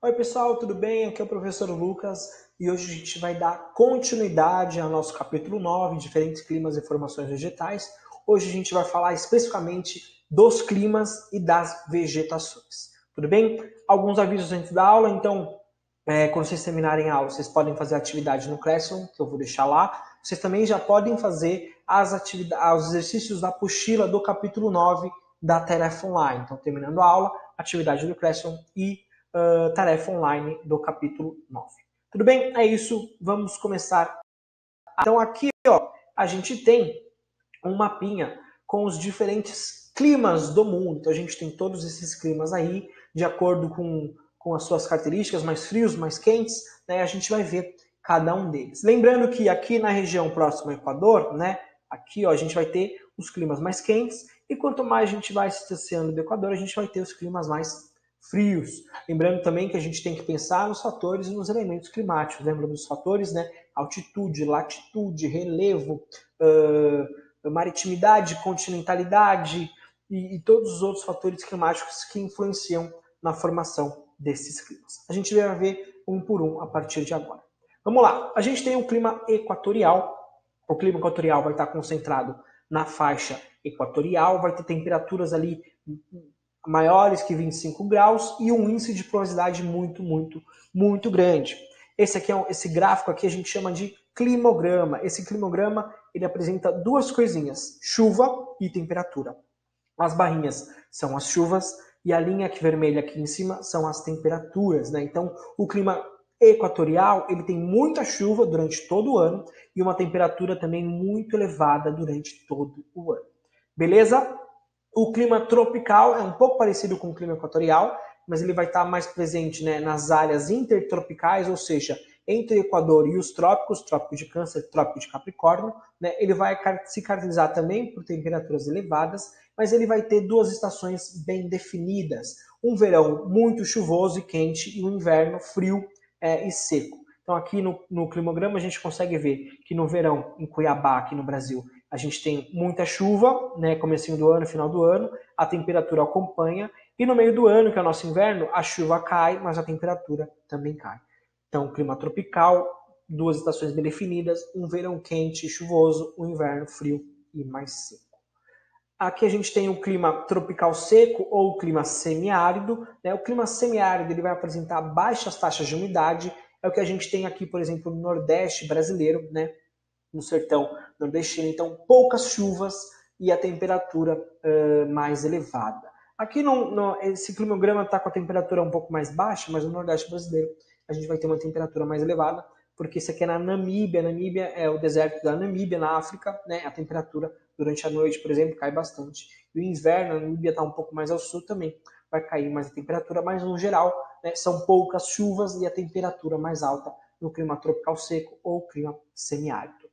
Oi pessoal, tudo bem? Aqui é o professor Lucas e hoje a gente vai dar continuidade ao nosso capítulo 9, diferentes climas e formações vegetais. Hoje a gente vai falar especificamente dos climas e das vegetações. Tudo bem? Alguns avisos antes da aula, então quando vocês terminarem a aula, vocês podem fazer a atividade no Classroom, que eu vou deixar lá. Vocês também já podem fazer os exercícios da apostila do capítulo 9 da tarefa online. Então, terminando a aula, atividade do Classroom e tarefa online do capítulo 9. Tudo bem? É isso. Vamos começar. Então, aqui a gente tem um mapinha com os diferentes climas do mundo. Então, a gente tem todos esses climas aí, de acordo com as suas características, mais frios, mais quentes, né? A gente vai ver cada um deles. Lembrando que aqui na região próxima ao Equador, né? Aqui a gente vai ter os climas mais quentes, e quanto mais a gente vai se distanciando do Equador, a gente vai ter os climas mais frios. Lembrando também que a gente tem que pensar nos fatores e nos elementos climáticos. Lembra dos fatores, né? Altitude, latitude, relevo, maritimidade, continentalidade e todos os outros fatores climáticos que influenciam na formação desses climas. A gente vai ver um por um a partir de agora. Vamos lá. A gente tem o clima equatorial. O clima equatorial vai estar concentrado na faixa equatorial, vai ter temperaturas ali maiores que 25 graus e um índice de pluviosidade muito grande. Esse gráfico aqui a gente chama de climograma. Esse climograma ele apresenta duas coisinhas, chuva e temperatura. As barrinhas são as chuvas e a linha vermelha aqui em cima são as temperaturas, né? Então, o clima equatorial ele tem muita chuva durante todo o ano e uma temperatura também muito elevada durante todo o ano. Beleza? O clima tropical é um pouco parecido com o clima equatorial, mas ele vai estar mais presente, né, nas áreas intertropicais, ou seja, entre o Equador e os trópicos, trópico de Câncer, trópico de Capricórnio, né, ele vai se caracterizar também por temperaturas elevadas, mas ele vai ter duas estações bem definidas, um verão muito chuvoso e quente e um inverno frio e seco. Então aqui no climograma a gente consegue ver que no verão, em Cuiabá, aqui no Brasil, a gente tem muita chuva, né, comecinho do ano, final do ano, a temperatura acompanha, e no meio do ano, que é o nosso inverno, a chuva cai, mas a temperatura também cai. Então, clima tropical, duas estações bem definidas, um verão quente e chuvoso, um inverno frio e mais seco. Aqui a gente tem o clima tropical seco ou clima semiárido, né? O clima semiárido ele vai apresentar baixas taxas de umidade, é o que a gente tem aqui, por exemplo, no Nordeste brasileiro, né? No sertão nordestino, então poucas chuvas e a temperatura mais elevada. Aqui esse climograma está com a temperatura um pouco mais baixa, mas no Nordeste brasileiro a gente vai ter uma temperatura mais elevada, porque isso aqui é na Namíbia. Namíbia é o deserto da Namíbia, na África, né? A temperatura durante a noite, por exemplo, cai bastante. E o inverno, a Namíbia está um pouco mais ao sul também, vai cair mais a temperatura, mas no geral, né, são poucas chuvas e a temperatura mais alta no clima tropical seco ou clima semiárido.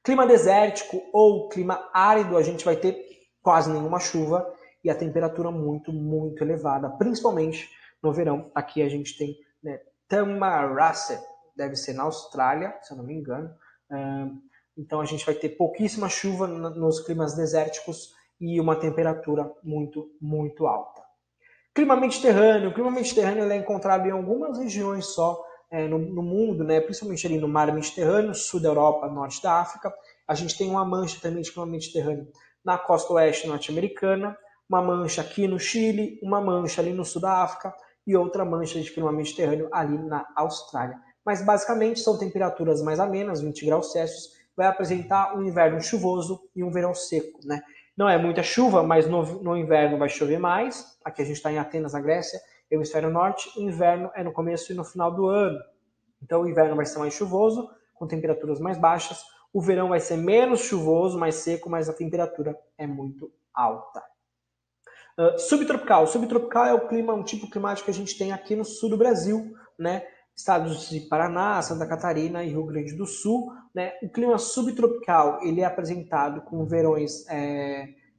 Clima desértico ou clima árido, a gente vai ter quase nenhuma chuva e a temperatura muito elevada, principalmente no verão. Aqui a gente tem, né, Tamaracet, deve ser na Austrália, se eu não me engano. Então a gente vai ter pouquíssima chuva nos climas desérticos e uma temperatura muito alta. Clima mediterrâneo. O clima mediterrâneo ele é encontrado em algumas regiões só no mundo, né? Principalmente ali no mar Mediterrâneo, sul da Europa, norte da África. A gente tem uma mancha também de clima mediterrâneo na costa oeste norte-americana, uma mancha aqui no Chile, uma mancha ali no sul da África e outra mancha de clima mediterrâneo ali na Austrália. Mas basicamente são temperaturas mais amenas, 20 graus Celsius, vai apresentar um inverno chuvoso e um verão seco, né? Não é muita chuva, mas no inverno vai chover mais. Aqui a gente está em Atenas, na Grécia, hemisfério norte. O inverno é no começo e no final do ano. Então o inverno vai ser mais chuvoso, com temperaturas mais baixas. O verão vai ser menos chuvoso, mais seco, mas a temperatura é muito alta. Subtropical. Subtropical é um tipo climático que a gente tem aqui no sul do Brasil, né? Estados de Paraná, Santa Catarina e Rio Grande do Sul, né? O clima subtropical ele é apresentado com verões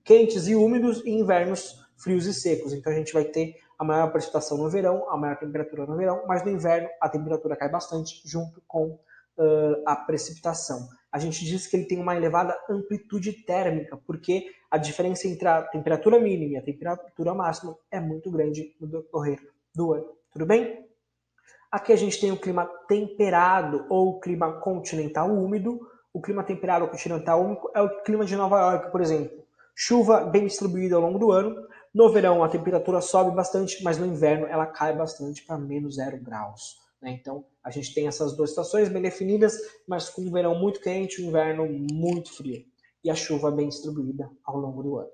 quentes e úmidos e invernos frios e secos. Então a gente vai ter a maior precipitação no verão, a maior temperatura no verão, mas no inverno a temperatura cai bastante junto com a precipitação. A gente diz que ele tem uma elevada amplitude térmica, porque a diferença entre a temperatura mínima e a temperatura máxima é muito grande no decorrer do ano. Tudo bem? Aqui a gente tem o clima temperado ou clima continental úmido. O clima temperado ou continental úmido é o clima de Nova York, por exemplo. Chuva bem distribuída ao longo do ano. No verão a temperatura sobe bastante, mas no inverno ela cai bastante para menos 0 graus. Né? Então a gente tem essas duas estações bem definidas, mas com um verão muito quente e um inverno muito frio. E a chuva bem distribuída ao longo do ano.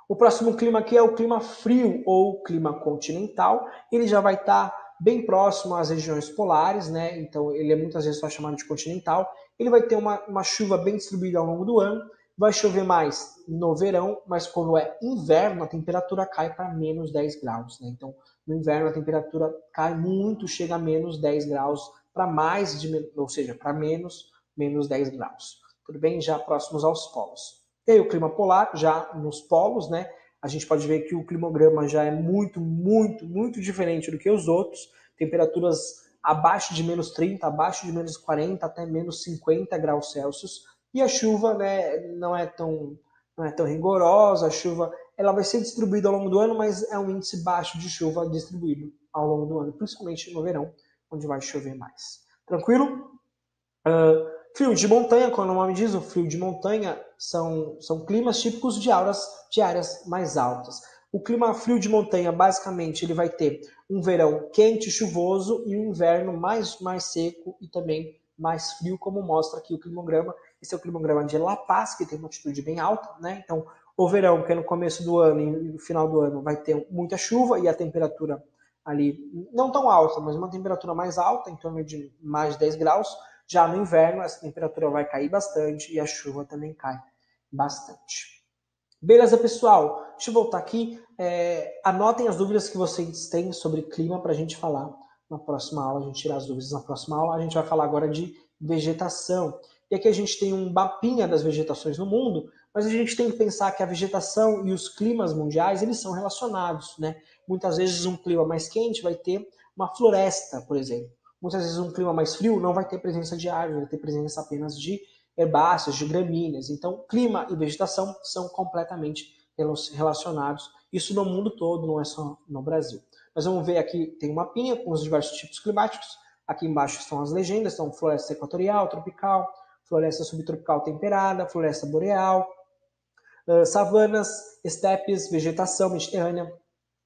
O próximo clima aqui é o clima frio ou clima continental. Ele já vai estar bem próximo às regiões polares, né? Então ele é muitas vezes só chamado de continental. Ele vai ter uma chuva bem distribuída ao longo do ano. Vai chover mais no verão, mas quando é inverno a temperatura cai para menos 10 graus. Né? Então no inverno a temperatura cai muito, chega a menos 10 graus para mais de, ou seja, para menos 10 graus. Tudo bem? Já próximos aos polos. E aí o clima polar, já nos polos, né? A gente pode ver que o climograma já é muito diferente do que os outros. Temperaturas abaixo de menos 30, abaixo de menos 40, até menos 50 graus Celsius. E a chuva, né, não é tão rigorosa. A chuva ela vai ser distribuída ao longo do ano, mas é um índice baixo de chuva distribuído ao longo do ano, principalmente no verão, onde vai chover mais. Tranquilo? Frio de montanha, como o nome diz, o frio de montanha são climas típicos de áreas mais altas. O clima frio de montanha, basicamente, ele vai ter um verão quente e chuvoso e um inverno mais seco e também mais frio, como mostra aqui o climograma. Esse é o climograma de La Paz, que tem uma altitude bem alta, né? Então, o verão, que é no começo do ano e no final do ano, vai ter muita chuva e a temperatura ali, não tão alta, mas uma temperatura mais alta, em torno de mais de 10 graus. Já no inverno, essa temperatura vai cair bastante e a chuva também cai bastante. Beleza, pessoal? Deixa eu voltar aqui. Anotem as dúvidas que vocês têm sobre clima para a gente falar na próxima aula. A gente tirar as dúvidas na próxima aula. A gente vai falar agora de vegetação. E aqui a gente tem um mapinha das vegetações no mundo, mas a gente tem que pensar que a vegetação e os climas mundiais, eles são relacionados, né? Muitas vezes um clima mais quente vai ter uma floresta, por exemplo. Muitas vezes um clima mais frio não vai ter presença de árvore, vai ter presença apenas de herbáceas, de gramíneas. Então, clima e vegetação são completamente relacionados. Isso no mundo todo, não é só no Brasil. Mas vamos ver aqui, tem um mapinha com os diversos tipos climáticos. Aqui embaixo estão as legendas, são floresta equatorial, tropical, floresta subtropical temperada, floresta boreal, savanas, estepes, vegetação mediterrânea,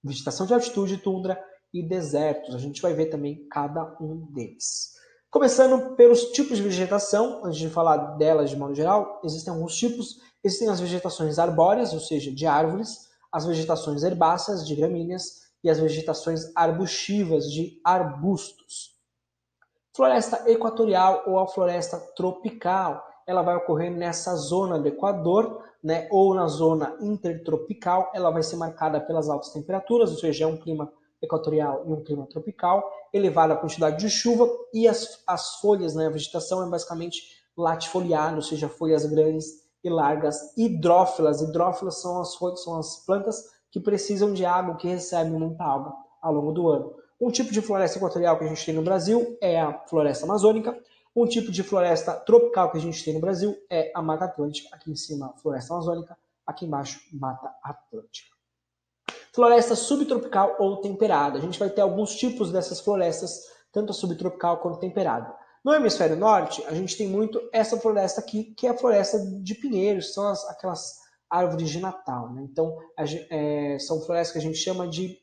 vegetação de altitude, tundra e desertos. A gente vai ver também cada um deles. Começando pelos tipos de vegetação, antes de falar delas de modo geral, existem alguns tipos. Existem as vegetações arbóreas, ou seja, de árvores, as vegetações herbáceas, de gramíneas, e as vegetações arbustivas, de arbustos. Floresta equatorial ou a floresta tropical, ela vai ocorrer nessa zona do Equador, né, ou na zona intertropical. Ela vai ser marcada pelas altas temperaturas, ou seja, é um clima equatorial e um clima tropical, elevada quantidade de chuva e as folhas, né, a vegetação é basicamente latifoliada, ou seja, folhas grandes e largas, hidrófilas. Hidrófilas são as plantas que precisam de água, que recebem muita água ao longo do ano. Um tipo de floresta equatorial que a gente tem no Brasil é a floresta amazônica. Um tipo de floresta tropical que a gente tem no Brasil é a Mata Atlântica. Aqui em cima, floresta amazônica. Aqui embaixo, Mata Atlântica. Floresta subtropical ou temperada. A gente vai ter alguns tipos dessas florestas, tanto a subtropical quanto a temperada. No hemisfério norte, a gente tem muito essa floresta aqui, que é a floresta de pinheiros, são aquelas árvores de Natal. Né? Então, são florestas que a gente chama de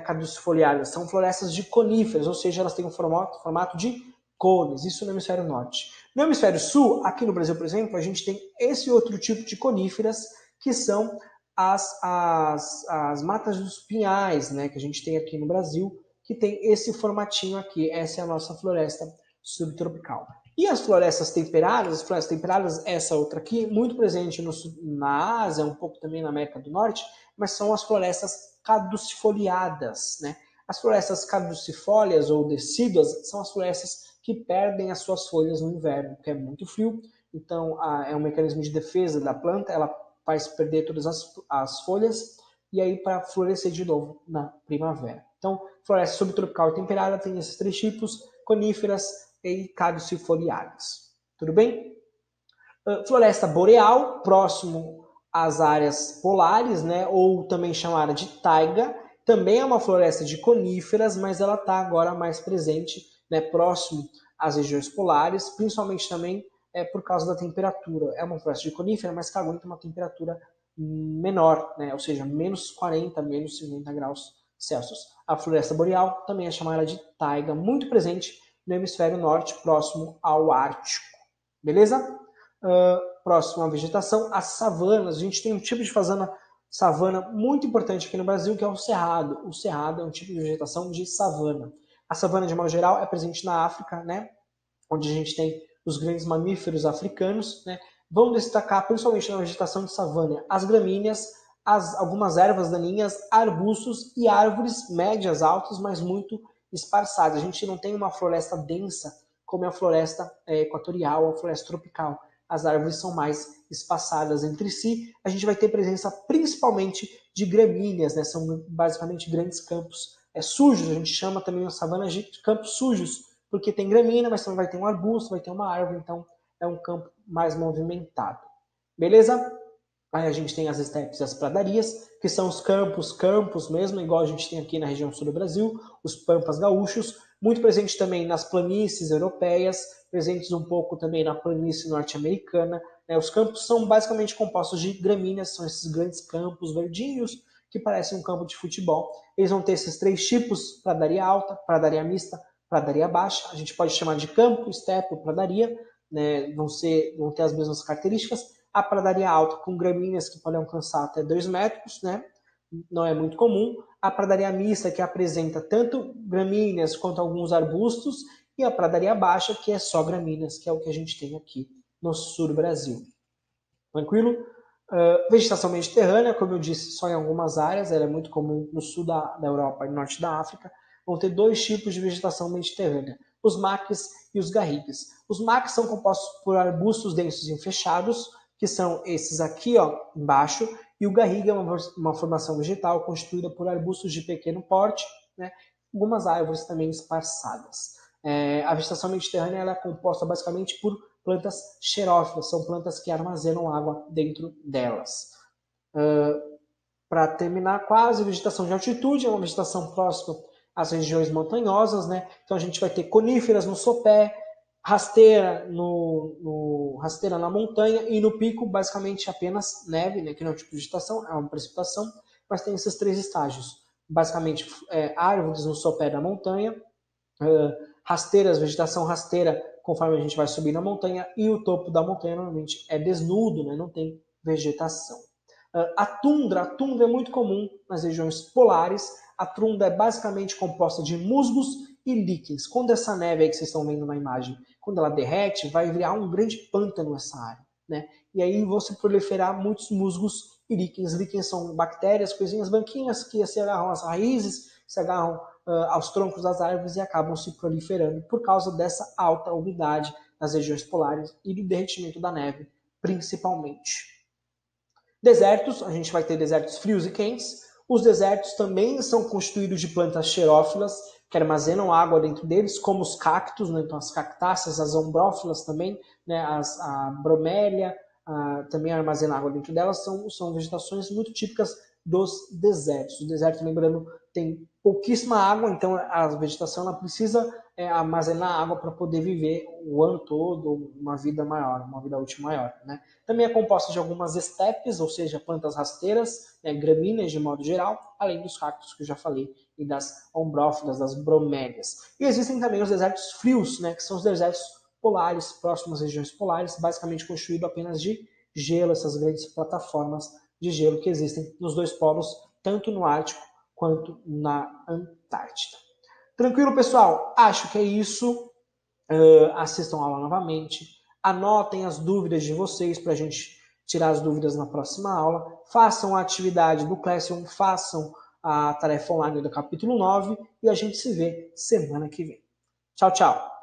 caducifoliadas, são florestas de coníferas, ou seja, elas têm um formato de cones, isso no hemisfério norte. No hemisfério sul, aqui no Brasil, por exemplo, a gente tem esse outro tipo de coníferas, que são as matas dos pinhais, né, que a gente tem aqui no Brasil, que tem esse formatinho aqui, essa é a nossa floresta subtropical. E as florestas temperadas, essa outra aqui, muito presente na Ásia, um pouco também na América do Norte, mas são as florestas caducifoliadas, né? As florestas caducifólias ou decíduas são as florestas que perdem as suas folhas no inverno, porque é muito frio, então é um mecanismo de defesa da planta, ela faz perder todas as folhas e aí para florescer de novo na primavera. Então, floresta subtropical e temperada tem esses três tipos, coníferas e caducifoliadas. Tudo bem? Floresta boreal, próximo às áreas polares, né, ou também chamada de taiga. também é uma floresta de coníferas, mas ela está agora mais presente, né, próximo às regiões polares, principalmente também por causa da temperatura. É uma floresta de conífera, mas que aguenta uma temperatura menor, né, ou seja, menos 40, menos 50 graus Celsius. A floresta boreal também é chamada de taiga, muito presente no hemisfério norte, próximo ao Ártico. Beleza? Próximo à vegetação, as savanas. A gente tem um tipo de savana muito importante aqui no Brasil, que é o cerrado. O cerrado é um tipo de vegetação de savana. A savana, de modo geral, é presente na África, né, onde a gente tem os grandes mamíferos africanos. Né. Vão destacar, principalmente na vegetação de savana, as gramíneas, algumas ervas daninhas, arbustos e árvores médias, altas, mas muito esparçadas. A gente não tem uma floresta densa como é a floresta equatorial, a floresta tropical. As árvores são mais espaçadas entre si. A gente vai ter presença principalmente de gramíneas, né? São basicamente grandes campos sujos. A gente chama também as savanas de campos sujos, porque tem gramínea, mas também vai ter um arbusto, vai ter uma árvore, então é um campo mais movimentado. Beleza? Aí a gente tem as estepes e as pradarias, que são os campos mesmo, igual a gente tem aqui na região sul do Brasil, os pampas gaúchos, muito presente também nas planícies europeias, presentes um pouco também na planície norte-americana. Né? Os campos são basicamente compostos de gramíneas, são esses grandes campos verdinhos, que parecem um campo de futebol. Eles vão ter esses três tipos, pradaria alta, pradaria mista, pradaria baixa. A gente pode chamar de campo, estepe ou pradaria, né? vão ter as mesmas características. A pradaria alta com gramíneas que podem alcançar até 2 metros, né? Não é muito comum. A pradaria mista, que apresenta tanto gramíneas quanto alguns arbustos, e a pradaria baixa, que é só gramíneas, que é o que a gente tem aqui no sul do Brasil. Tranquilo? Vegetação mediterrânea, como eu disse, só em algumas áreas, ela é muito comum no sul da Europa e no norte da África. Vão ter dois tipos de vegetação mediterrânea, os maques e os garrigues. Os maques são compostos por arbustos densos e fechados, que são esses aqui, ó, embaixo, e o garriga é uma formação vegetal constituída por arbustos de pequeno porte, né, algumas árvores também esparçadas. A vegetação mediterrânea ela é composta basicamente por plantas xerófilas, são plantas que armazenam água dentro delas. Para terminar, quase vegetação de altitude, é uma vegetação próxima às regiões montanhosas, né? Então a gente vai ter coníferas no sopé, rasteira rasteira na montanha e no pico basicamente apenas neve, né, que não é um tipo de vegetação, é uma precipitação, mas tem esses três estágios, basicamente árvores no sopé da montanha, rasteiras, vegetação rasteira conforme a gente vai subir na montanha, e o topo da montanha normalmente é desnudo, né, não tem vegetação. A tundra é muito comum nas regiões polares. A tundra é basicamente composta de musgos e líquens. Quando essa neve aí que vocês estão vendo na imagem, quando ela derrete, vai virar um grande pântano essa área, né? E aí vão se proliferar muitos musgos e líquens. Líquens são bactérias, coisinhas branquinhas que se agarram às raízes, se agarram aos troncos das árvores e acabam se proliferando por causa dessa alta umidade nas regiões polares e do derretimento da neve, principalmente. Desertos, a gente vai ter desertos frios e quentes. Os desertos também são constituídos de plantas xerófilas, que armazenam água dentro deles, como os cactos, né? Então as cactáceas, as ombrófilas também, né? A bromélia também armazena água dentro delas, são vegetações muito típicas dos desertos. O deserto, lembrando, tem pouquíssima água, então a vegetação ela precisa armazenar água para poder viver o ano todo uma vida maior, uma vida útil maior, né? Também é composta de algumas estepes, ou seja, plantas rasteiras, né, gramíneas de modo geral, além dos cactos que eu já falei, e das ombrófilas, das bromélias. E existem também os desertos frios, né, que são os desertos polares, próximos às regiões polares, basicamente constituído apenas de gelo, essas grandes plataformas de gelo que existem nos dois polos, tanto no Ártico quanto na Antártida. Tranquilo, pessoal? Acho que é isso. Assistam a aula novamente. Anotem as dúvidas de vocês para a gente tirar as dúvidas na próxima aula. Façam a atividade do Classroom, façam a tarefa online do capítulo 9 e a gente se vê semana que vem. Tchau, tchau!